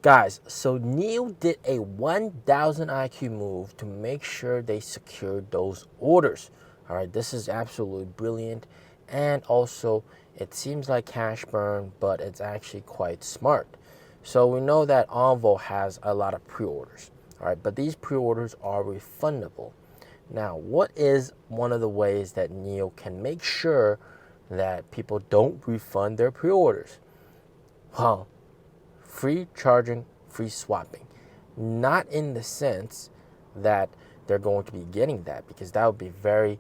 Guys, so NIO did a 1,000 IQ move to make sure they secured those orders. All right, this is absolutely brilliant. And also, it seems like cash burn, but it's actually quite smart. So we know that Envo has a lot of pre-orders. All right, but these pre-orders are refundable. Now, what is one of the ways that NIO can make sure that people don't refund their pre-orders? Well, free charging, free swapping. Not in the sense that they're going to be getting that, because that would be very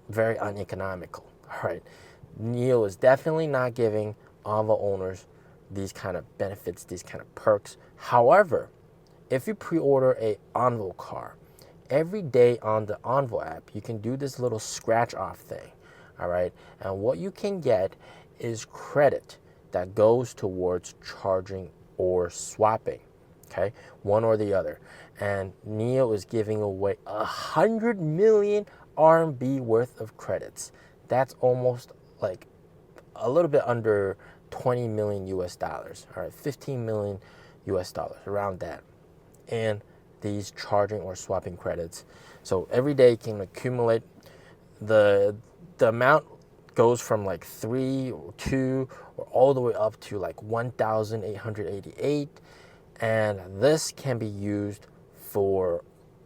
uneconomical. All right, NIO is definitely not giving Envo owners these kind of benefits, these kind of perks. However, if you pre-order a Envo car, every day on the Envo app, you can do this little scratch off thing. All right, and what you can get is credit that goes towards charging or swapping. Okay, one or the other. And NIO is giving away 100 million RMB worth of credits. That's almost like a little bit under 20 million US dollars. All right, 15 million US dollars, around that. And these charging or swapping credits. So every day you can accumulate the amount goes from like 3 or 2 or all the way up to like 1,888, and this can be used for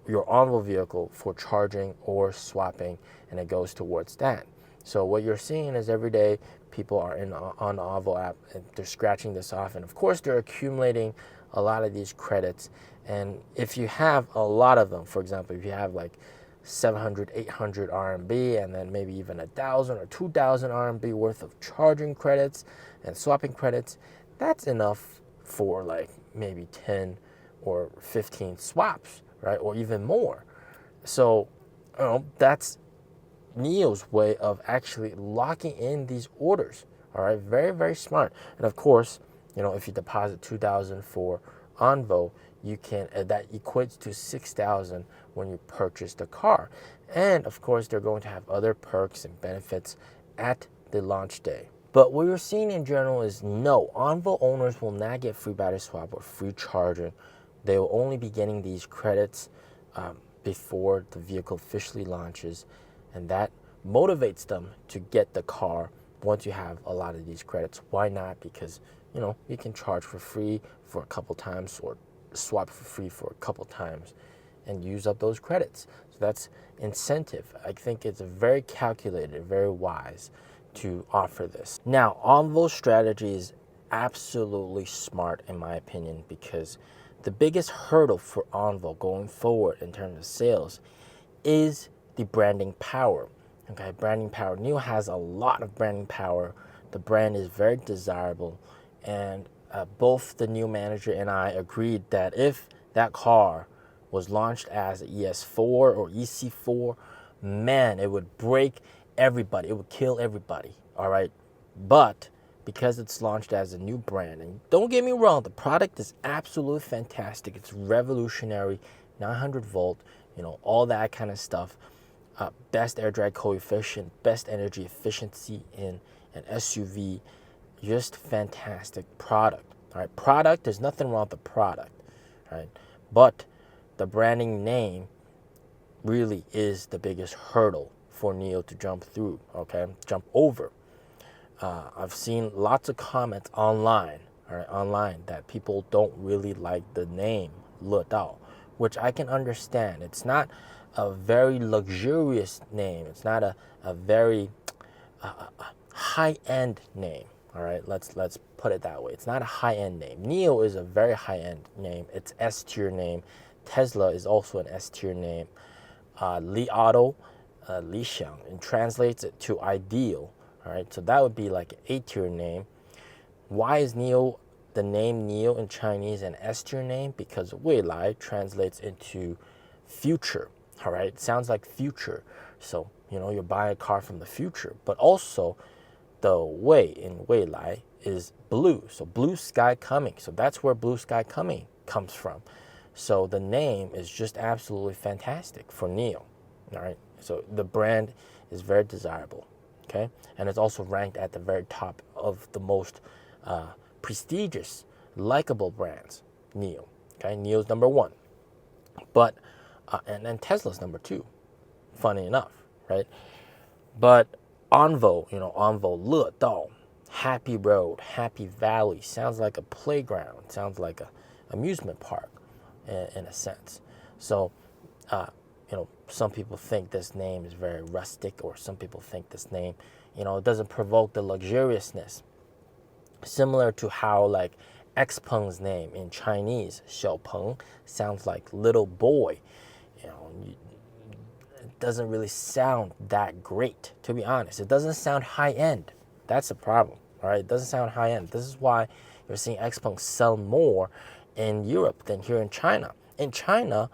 your Envo vehicle for charging or swapping, and it goes towards that. So what you're seeing is every day people are on the Envo app and they're scratching this off, and of course they're accumulating a lot of these credits. And if you have a lot of them, for example, if you have like 700, 800 RMB, and then maybe even 1,000 or 2,000 RMB worth of charging credits and swapping credits, that's enough for like maybe 10 or 15 swaps, right? Or even more. So, that's NIO's way of actually locking in these orders. All right, very, very smart. And of course, if you deposit 2,000 for Envo, you can that equates to 6,000 when you purchase the car. And of course, they're going to have other perks and benefits at the launch day. But what you're seeing in general is no, Envo owners will not get free battery swap or free charging. They will only be getting these credits before the vehicle officially launches, and that motivates them to get the car once you have a lot of these credits. Why not? Because you can charge for free for a couple times or swap for free for a couple times and use up those credits. So that's incentive. I think it's very calculated, very wise to offer this. Now, Envo's strategy is absolutely smart in my opinion, because the biggest hurdle for Envo going forward in terms of sales is the branding power. Okay, branding power. NIO has a lot of branding power. The brand is very desirable, and both the NIO manager and I agreed that if that car was launched as ES4 or EC4, man, it would break everybody. It would kill everybody. All right, but because it's launched as a new brand, and don't get me wrong, the product is absolutely fantastic. It's revolutionary, 900 volt, all that kind of stuff. Best air drag coefficient, best energy efficiency in an SUV. Just fantastic product. All right, product, there's nothing wrong with the product, right? But the branding name really is the biggest hurdle for NIO to jump through, jump over. I've seen lots of comments online, that people don't really like the name Le Dao, which I can understand. It's not a very luxurious name. It's not a very high-end name. All right, let's put it that way. It's not a high-end name. NIO is a very high-end name. It's S-tier name. Tesla is also an S-tier name. Li Auto, Li Xiang, and translates it to ideal. All right, so that would be like an A-tier name. Why is NIO, the name NIO in Chinese, an S-tier name? Because 未来 translates into future. All right, it sounds like future. So, you're buying a car from the future. But also, the Wei in 未来 is blue. So blue sky coming. So that's where blue sky coming comes from. So the name is just absolutely fantastic for NIO. All right, so the brand is very desirable. Okay, and it's also ranked at the very top of the most prestigious likable brands, NIO. Okay, NIO's number one, but and then Tesla's number two. Funny enough, right? But Envo, Envo, 乐道, Happy Road, Happy Valley sounds like a playground, sounds like a amusement park, in a sense. So, some people think this name is very rustic, or some people think this name, it doesn't provoke the luxuriousness. Similar to how like Xpeng's name in Chinese, 小鹏, sounds like little boy. It doesn't really sound that great, to be honest. It doesn't sound high end. That's the problem, all right? It doesn't sound high end. This is why you're seeing Xpeng sell more in Europe than here in China. In China,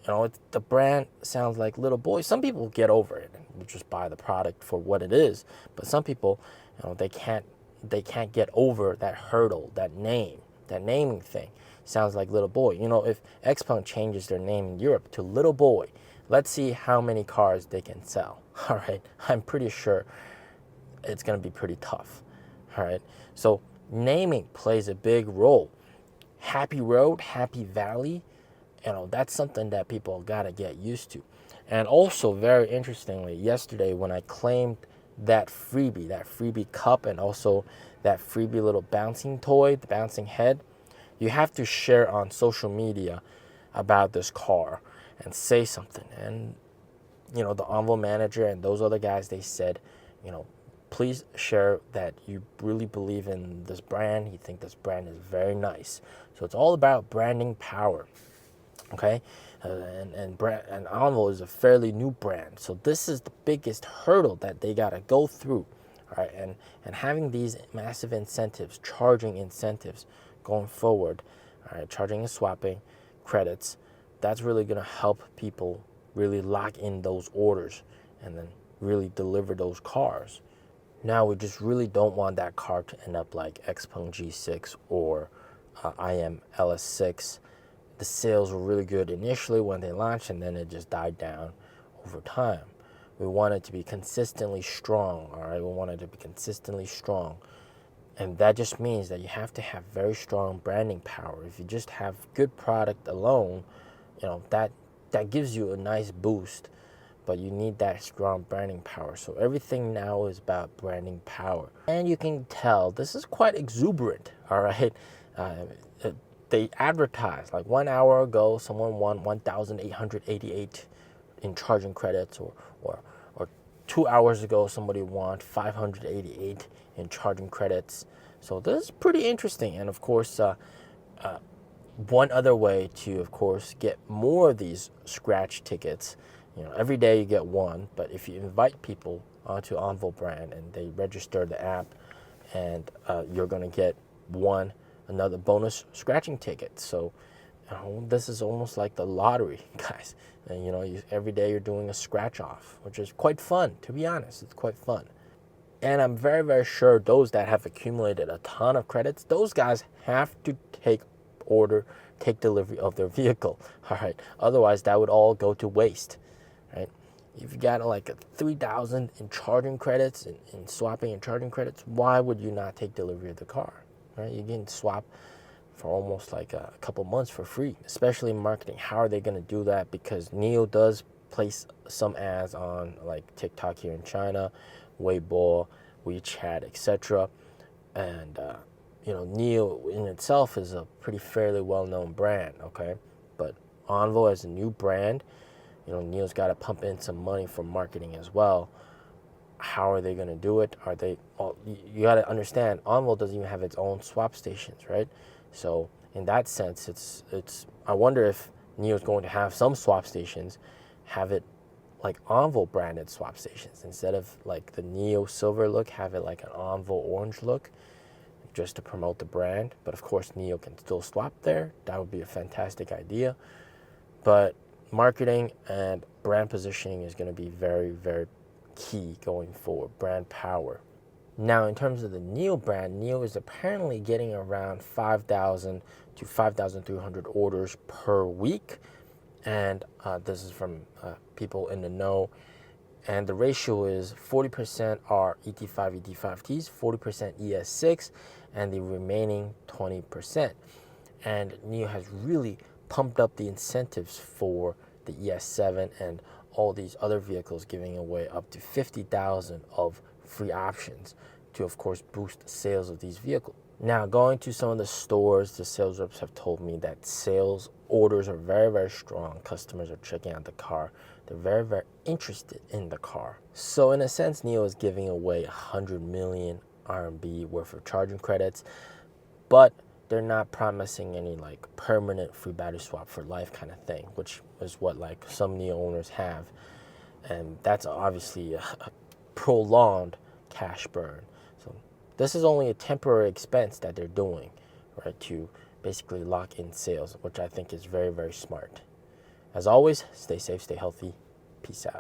the brand sounds like little boy. Some people get over it and just buy the product for what it is, but some people, they can't get over that hurdle, that naming thing. Sounds like little boy. If Xpeng changes their name in Europe to little boy, let's see how many cars they can sell. All right, I'm pretty sure it's going to be pretty tough. All right, so naming plays a big role. Happy Road, Happy Valley, that's something that people got to get used to. And also, very interestingly, yesterday when I claimed that freebie cup, and also that freebie little bouncing toy, the bouncing head, you have to share on social media about this car and say something. And the Envo manager and those other guys, they said, please share that you really believe in this brand. You think this brand is very nice. So it's all about branding power. Okay, and Envo is a fairly new brand, so this is the biggest hurdle that they gotta go through. All right, and having these massive incentives, charging incentives going forward, all right, charging and swapping credits, that's really gonna help people really lock in those orders and then really deliver those cars. Now we just really don't want that car to end up like Xpeng G6 or IM LS6. The sales were really good initially when they launched, and then it just died down over time. We want it to be consistently strong, all right? We want it to be consistently strong. And that just means that you have to have very strong branding power. If you just have good product alone, that gives you a nice boost, but you need that strong branding power. So everything now is about branding power. And you can tell this is quite exuberant, all right? They advertised like 1 hour ago, someone won 1,888 in charging credits, or 2 hours ago, somebody won 588 in charging credits. So this is pretty interesting. And of course, one other way to, of course, get more of these scratch tickets, every day you get one, but if you invite people onto Envo brand and they register the app, and you're going to get another bonus scratching ticket. So this is almost like the lottery, guys. And every day you're doing a scratch off, which is quite fun, to be honest. It's quite fun. And I'm very, very sure those that have accumulated a ton of credits, those guys have to take delivery of their vehicle. All right, otherwise that would all go to waste, right? If you got like 3,000 in charging credits, in swapping and charging credits, why would you not take delivery of the car? Right? You can swap for almost like a couple months for free, especially in marketing. How are they going to do that? Because NIO does place some ads on like TikTok here in China, Weibo, WeChat, etc. And NIO in itself is a pretty fairly well-known brand, okay? But Envo as a new brand, NIO's got to pump in some money for marketing as well. How are they going to do it? You got to understand, Envo doesn't even have its own swap stations, right? So in that sense, it's. I wonder if NIO is going to have some swap stations, have it like Envo branded swap stations instead of like the NIO silver look, have it like an Envo orange look, just to promote the brand. But of course, NIO can still swap there. That would be a fantastic idea. But marketing and brand positioning is going to be very, very key going forward, brand power. Now, in terms of the NIO brand, NIO is apparently getting around 5,000 to 5,300 orders per week. And this is from people in the know. And the ratio is 40% are ET5, ET5Ts, 40% ES6, and the remaining 20%. And NIO has really pumped up the incentives for the ES7 and all these other vehicles, giving away up to 50,000 of free options to, of course, boost sales of these vehicles. Now, going to some of the stores, the sales reps have told me that sales orders are very, very strong. Customers are checking out the car. They're very, very interested in the car. So in a sense, NIO is giving away 100 million RMB worth of charging credits, but they're not promising any like permanent free battery swap for life kind of thing, which is what like some NIO owners have. And that's obviously a prolonged cash burn. So this is only a temporary expense that they're doing, right, to basically lock in sales, which I think is very, very smart. As always, stay safe, stay healthy. Peace out.